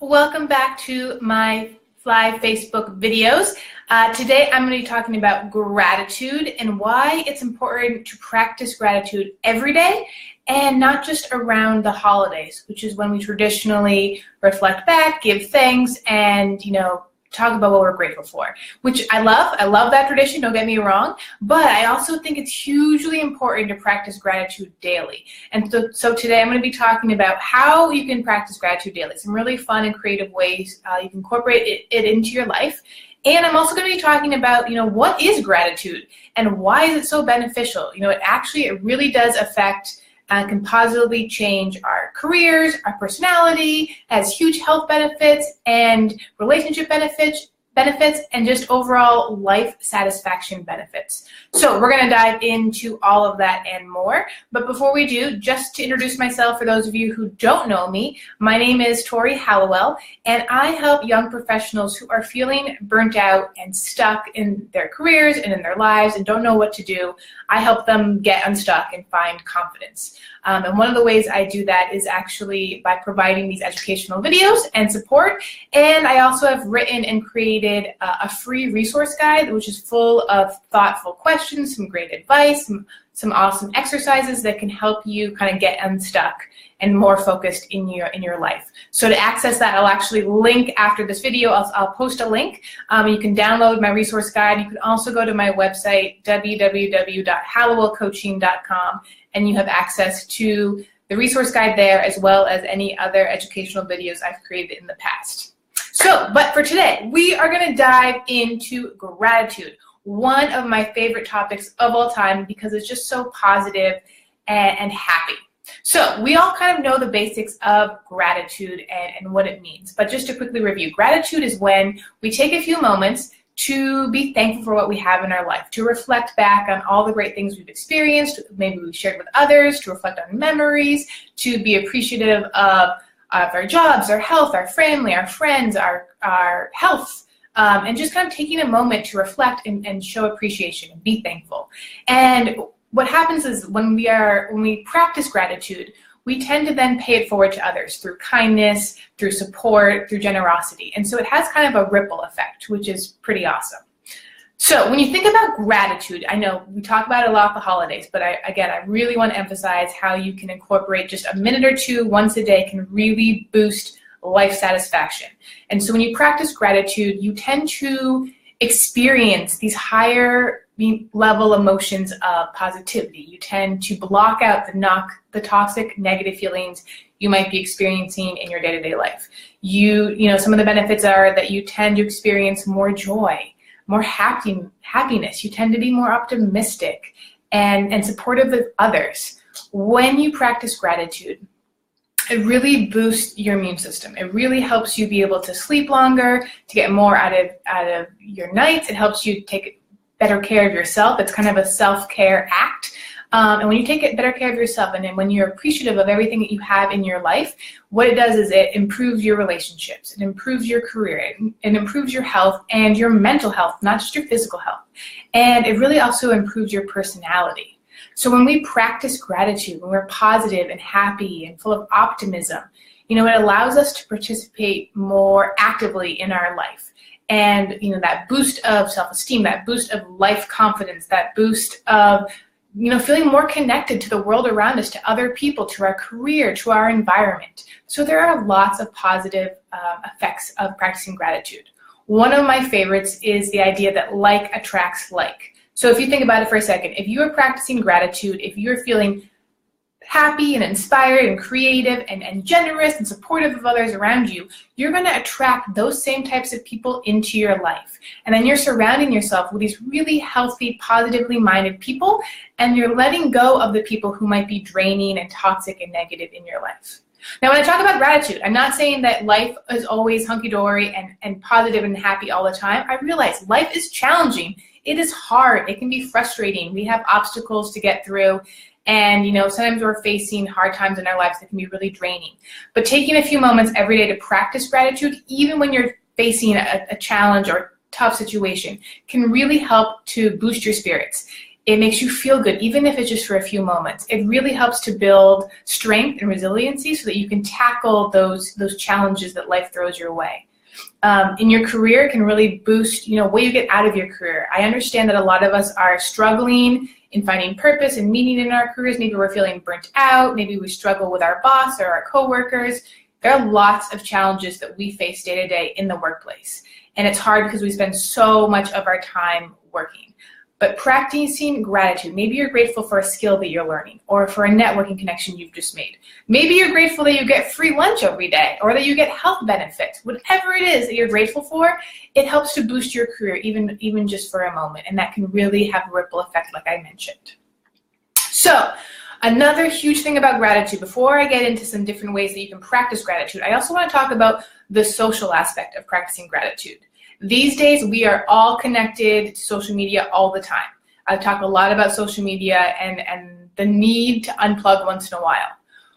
Welcome back to my live Facebook videos. Today I'm going to be talking about gratitude and why it's important to practice gratitude every day and not just around the holidays, which is when we traditionally reflect back, give thanks, and talk about what we're grateful for, which I love. I love that tradition, don't get me wrong, but I also think it's hugely important to practice gratitude daily. And so today I'm going to be talking about how you can practice gratitude daily, some really fun and creative ways you can incorporate it into your life. And I'm also going to be talking about, what is gratitude and why is it so beneficial? It really does affect can positively change our careers, our personality, has huge health benefits and relationship benefits, and just overall life satisfaction benefits. So we're going to dive into all of that and more. But before we do, just to introduce myself for those of you who don't know me, my name is Tori Hallowell, and I help young professionals who are feeling burnt out and stuck in their careers and in their lives and don't know what to do. I help them get unstuck and find confidence. And one of the ways I do that is actually by providing these educational videos and support. And I also have written and created a free resource guide, which is full of thoughtful questions, some great advice, some awesome exercises that can help you kind of get unstuck and more focused in your life. So to access that, I'll actually link after this video. I'll post a link. You can download my resource guide. You can also go to my website, www.hallowellcoaching.com, and you have access to the resource guide there as well as any other educational videos I've created in the past. So, but for today, we are going to dive into gratitude, one of my favorite topics of all time because it's just so positive and happy. So we all kind of know the basics of gratitude and what it means, but just to quickly review, gratitude is when we take a few moments to be thankful for what we have in our life, to reflect back on all the great things we've experienced, maybe we've shared with others, to reflect on memories, to be appreciative of our jobs, our health, our family, our friends, our health, and just kind of taking a moment to reflect and show appreciation and be thankful. And what happens is when we practice gratitude, we tend to then pay it forward to others through kindness, through support, through generosity. And so it has kind of a ripple effect, which is pretty awesome. So when you think about gratitude, I know we talk about it a lot at the holidays, but I really want to emphasize how you can incorporate just a minute or two once a day can really boost life satisfaction. And so when you practice gratitude, you tend to experience these higher level emotions of positivity. You tend to block out the toxic negative feelings you might be experiencing in your day-to-day life. Some of the benefits are that you tend to experience more joy, more happiness. You tend to be more optimistic and supportive of others. When you practice gratitude, it really boosts your immune system. It really helps you be able to sleep longer, to get more out of your nights. It helps you take better care of yourself. It's kind of a self-care act. And when you take better care of yourself and then when you're appreciative of everything that you have in your life, what it does is it improves your relationships. It improves your career. It improves your health and your mental health, not just your physical health. And it really also improves your personality. So when we practice gratitude, when we're positive and happy and full of optimism, it allows us to participate more actively in our life. And that boost of self-esteem, that boost of life confidence, that boost of feeling more connected to the world around us, to other people, to our career, to our environment. So there are lots of positive effects of practicing gratitude. One of my favorites is the idea that like attracts like. So if you think about it for a second, if you are practicing gratitude, if you're feeling happy and inspired and creative and generous and supportive of others around you, you're going to attract those same types of people into your life. And then you're surrounding yourself with these really healthy, positively minded people, and you're letting go of the people who might be draining and toxic and negative in your life. Now, when I talk about gratitude, I'm not saying that life is always hunky-dory and positive and happy all the time. I realize life is challenging. It is hard. It can be frustrating. We have obstacles to get through. And, sometimes we're facing hard times in our lives that can be really draining. But taking a few moments every day to practice gratitude, even when you're facing a challenge or tough situation, can really help to boost your spirits. It makes you feel good, even if it's just for a few moments. It really helps to build strength and resiliency so that you can tackle those challenges that life throws your way. In your career, it can really boost, what you get out of your career. I understand that a lot of us are struggling in finding purpose and meaning in our careers. Maybe we're feeling burnt out. Maybe we struggle with our boss or our coworkers. There are lots of challenges that we face day to day in the workplace. And it's hard because we spend so much of our time working. But practicing gratitude, maybe you're grateful for a skill that you're learning or for a networking connection you've just made. Maybe you're grateful that you get free lunch every day or that you get health benefits. Whatever it is that you're grateful for, it helps to boost your career even just for a moment. And that can really have a ripple effect like I mentioned. So another huge thing about gratitude, before I get into some different ways that you can practice gratitude, I also want to talk about the social aspect of practicing gratitude. These days, we are all connected to social media all the time. I talk a lot about social media and the need to unplug once in a while.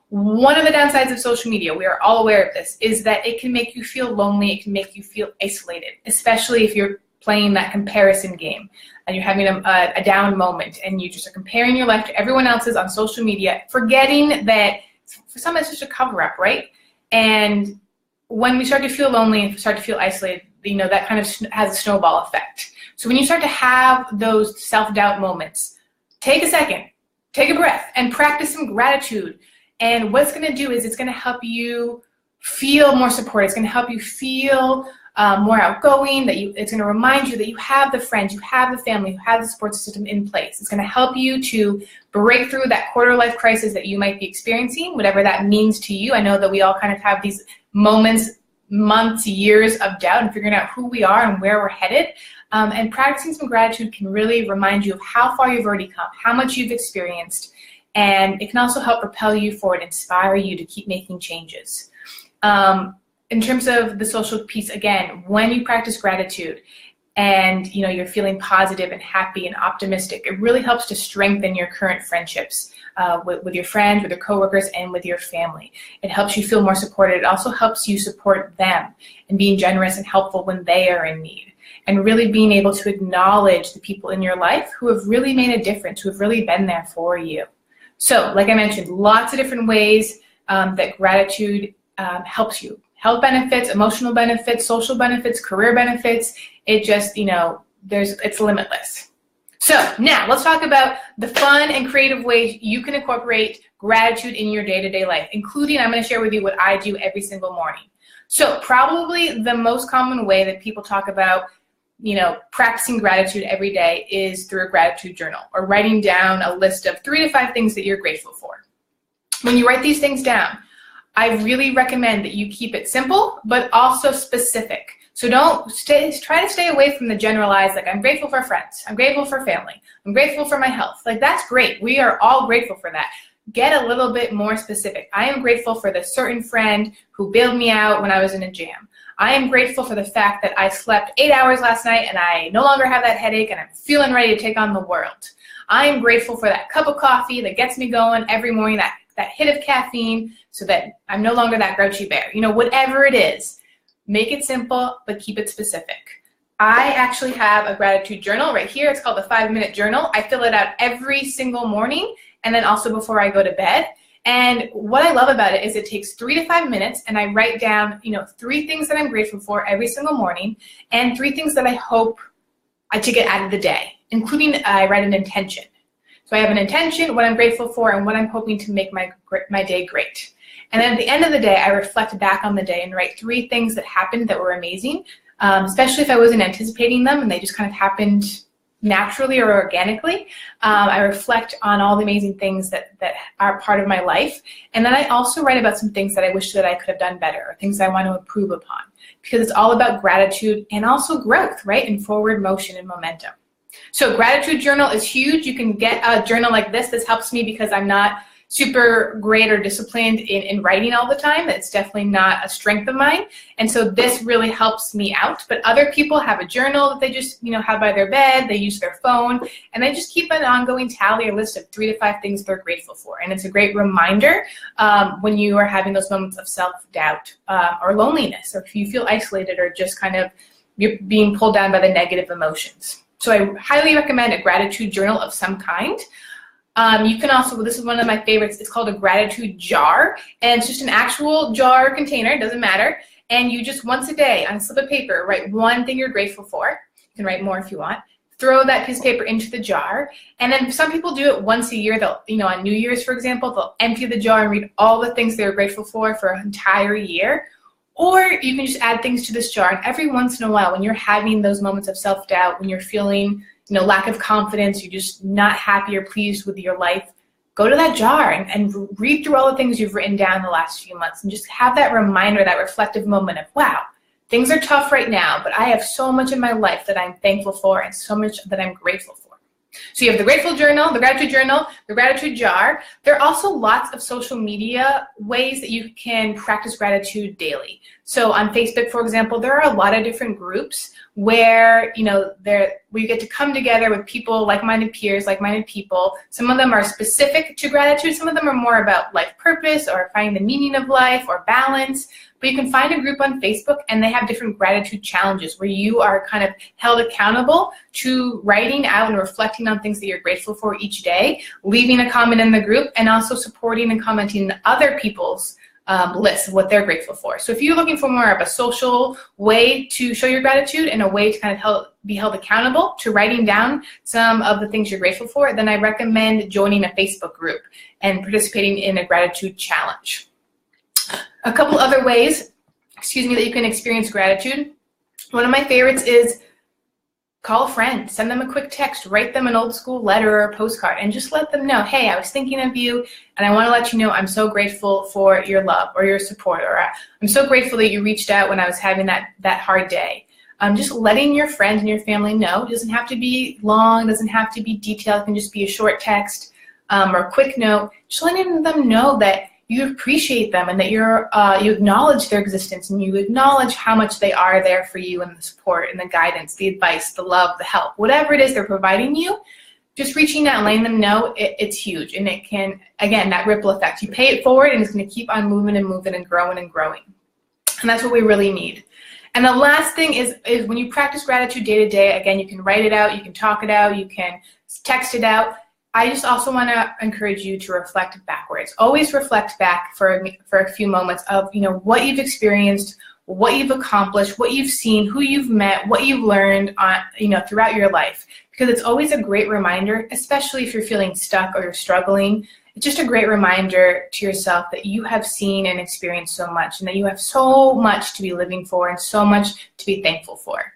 One of the downsides of social media, we are all aware of this, is that it can make you feel lonely, it can make you feel isolated, especially if you're playing that comparison game and you're having a down moment and you just are comparing your life to everyone else's on social media, forgetting that for some it's just a cover-up, right? And when we start to feel lonely and start to feel isolated, that kind of has a snowball effect. So when you start to have those self-doubt moments, take a second, take a breath, and practice some gratitude. And what it's going to do is it's going to help you feel more support. It's going to help you feel more outgoing, it's going to remind you that you have the friends, you have the family, you have the support system in place. It's going to help you to break through that quarter-life crisis that you might be experiencing, whatever that means to you. I know that we all kind of have these moments, months, years of doubt and figuring out who we are and where we're headed. And practicing some gratitude can really remind you of how far you've already come, how much you've experienced, and it can also help propel you forward, inspire you to keep making changes. In terms of the social piece, again, when you practice gratitude and you're feeling positive and happy and optimistic, it really helps to strengthen your current friendships with your friends, with your coworkers, and with your family. It helps you feel more supported. It also helps you support them and being generous and helpful when they are in need. And really being able to acknowledge the people in your life who have really made a difference, who have really been there for you. So, like I mentioned, lots of different ways that gratitude helps you. Health benefits, emotional benefits, social benefits, career benefits. It just, it's limitless. So now let's talk about the fun and creative ways you can incorporate gratitude in your day-to-day life, including I'm going to share with you what I do every single morning. So probably the most common way that people talk about, practicing gratitude every day is through a gratitude journal or writing down a list of 3 to 5 things that you're grateful for. When you write these things down, I really recommend that you keep it simple, but also specific. So try to stay away from the generalized, like I'm grateful for friends, I'm grateful for family, I'm grateful for my health. Like that's great. We are all grateful for that. Get a little bit more specific. I am grateful for the certain friend who bailed me out when I was in a jam. I am grateful for the fact that I slept 8 hours last night and I no longer have that headache and I'm feeling ready to take on the world. I am grateful for that cup of coffee that gets me going every morning, that hit of caffeine, so that I'm no longer that grouchy bear. Whatever it is, make it simple, but keep it specific. I actually have a gratitude journal right here. It's called the 5-Minute Journal. I fill it out every single morning and then also before I go to bed. And what I love about it is it takes 3 to 5 minutes and I write down, 3 things that I'm grateful for every single morning and 3 things that I hope to get out of the day, including I write an intention. So I have an intention, what I'm grateful for, and what I'm hoping to make my day great. And then at the end of the day, I reflect back on the day and write 3 things that happened that were amazing, especially if I wasn't anticipating them and they just kind of happened naturally or organically. I reflect on all the amazing things that are part of my life. And then I also write about some things that I wish that I could have done better or things I want to improve upon, because it's all about gratitude and also growth, right? And forward motion and momentum. So gratitude journal is huge. You can get a journal like this. This helps me because I'm not super great or disciplined in writing all the time. That's definitely not a strength of mine. And so this really helps me out. But other people have a journal that they just have by their bed. They use their phone. And they just keep an ongoing tally or list of 3 to 5 things they're grateful for. And it's a great reminder when you are having those moments of self-doubt or loneliness, or if you feel isolated or just kind of you're being pulled down by the negative emotions. So I highly recommend a gratitude journal of some kind. You can also, this is one of my favorites, it's called a gratitude jar, and it's just an actual jar container, it doesn't matter, and you just once a day on a slip of paper write one thing you're grateful for. You can write more if you want. Throw that piece of paper into the jar, and then some people do it once a year. They'll, on New Year's, for example, they'll empty the jar and read all the things they're grateful for an entire year. Or you can just add things to this jar, and every once in a while when you're having those moments of self-doubt, when you're feeling lack of confidence, you're just not happy or pleased with your life, go to that jar and read through all the things you've written down the last few months and just have that reminder, that reflective moment of, wow, things are tough right now, but I have so much in my life that I'm thankful for and so much that I'm grateful for. So you have the grateful journal, the gratitude jar. There are also lots of social media ways that you can practice gratitude daily. So on Facebook, for example, there are a lot of different groups where where you get to come together with people, like-minded peers, like-minded people. Some of them are specific to gratitude. Some of them are more about life purpose or finding the meaning of life or balance. But you can find a group on Facebook, and they have different gratitude challenges where you are kind of held accountable to writing out and reflecting on things that you're grateful for each day, leaving a comment in the group, and also supporting and commenting on other people's lists of what they're grateful for. So if you're looking for more of a social way to show your gratitude and a way to kind of be held accountable to writing down some of the things you're grateful for, then I recommend joining a Facebook group and participating in a gratitude challenge. A couple other ways, that you can experience gratitude. One of my favorites is call a friend, send them a quick text, write them an old school letter or a postcard, and just let them know, hey, I was thinking of you, and I want to let you know I'm so grateful for your love or your support, or I'm so grateful that you reached out when I was having that hard day. Just letting your friends and your family know. It doesn't have to be long, doesn't have to be detailed, it can just be a short text or a quick note. Just letting them know that you appreciate them and that you acknowledge their existence and you acknowledge how much they are there for you and the support and the guidance, the advice, the love, the help, whatever it is they're providing you, just reaching out and letting them know it's huge. And it can, again, that ripple effect. You pay it forward and it's going to keep on moving and moving and growing and growing. And that's what we really need. And the last thing is when you practice gratitude day to day, again, you can write it out, you can talk it out, you can text it out. I just also want to encourage you to reflect backwards. Always reflect back for a few moments of what you've experienced, what you've accomplished, what you've seen, who you've met, what you've learned on throughout your life. Because it's always a great reminder, especially if you're feeling stuck or you're struggling. It's just a great reminder to yourself that you have seen and experienced so much and that you have so much to be living for and so much to be thankful for.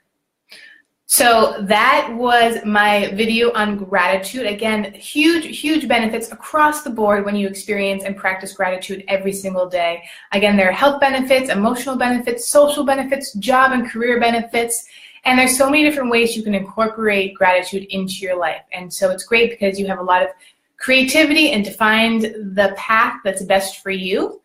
So that was my video on gratitude. Again, huge benefits across the board when you experience and practice gratitude every single day. Again, there are health benefits, emotional benefits, social benefits, job and career benefits, and there's so many different ways you can incorporate gratitude into your life. And so it's great because you have a lot of creativity and to find the path that's best for you.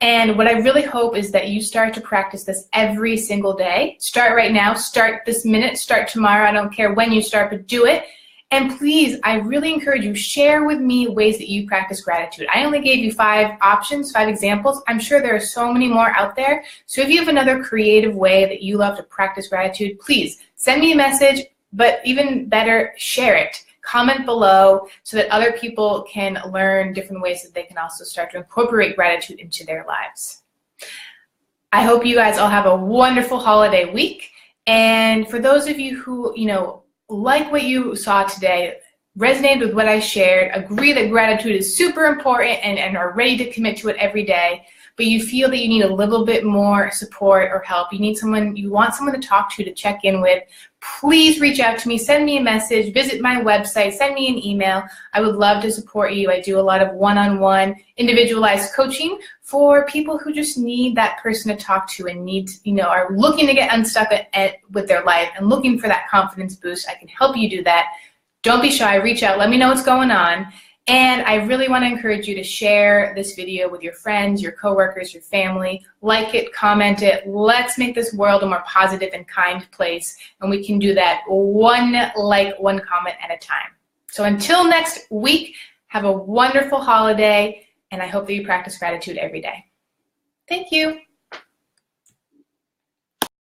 And what I really hope is that you start to practice this every single day. Start right now, start this minute, start tomorrow. I don't care when you start, but do it. And please, I really encourage you, share with me ways that you practice gratitude. I only gave you 5 options, 5 examples. I'm sure there are so many more out there. So if you have another creative way that you love to practice gratitude, please send me a message, but even better, share it. Comment below so that other people can learn different ways that they can also start to incorporate gratitude into their lives. I hope you guys all have a wonderful holiday week. And for those of you who, like what you saw today, resonated with what I shared, agree that gratitude is super important and are ready to commit to it every day, but you feel that you need a little bit more support or help, you want someone to talk to check in with, please reach out to me, send me a message, visit my website, send me an email. I would love to support you. I do a lot of one-on-one individualized coaching for people who just need that person to talk to and are looking to get unstuck with their life and looking for that confidence boost. I can help you do that. Don't be shy, reach out, let me know what's going on. And I really want to encourage you to share this video with your friends, your coworkers, your family. Like it, comment it. Let's make this world a more positive and kind place. And we can do that one like, one comment at a time. So until next week, have a wonderful holiday. And I hope that you practice gratitude every day. Thank you.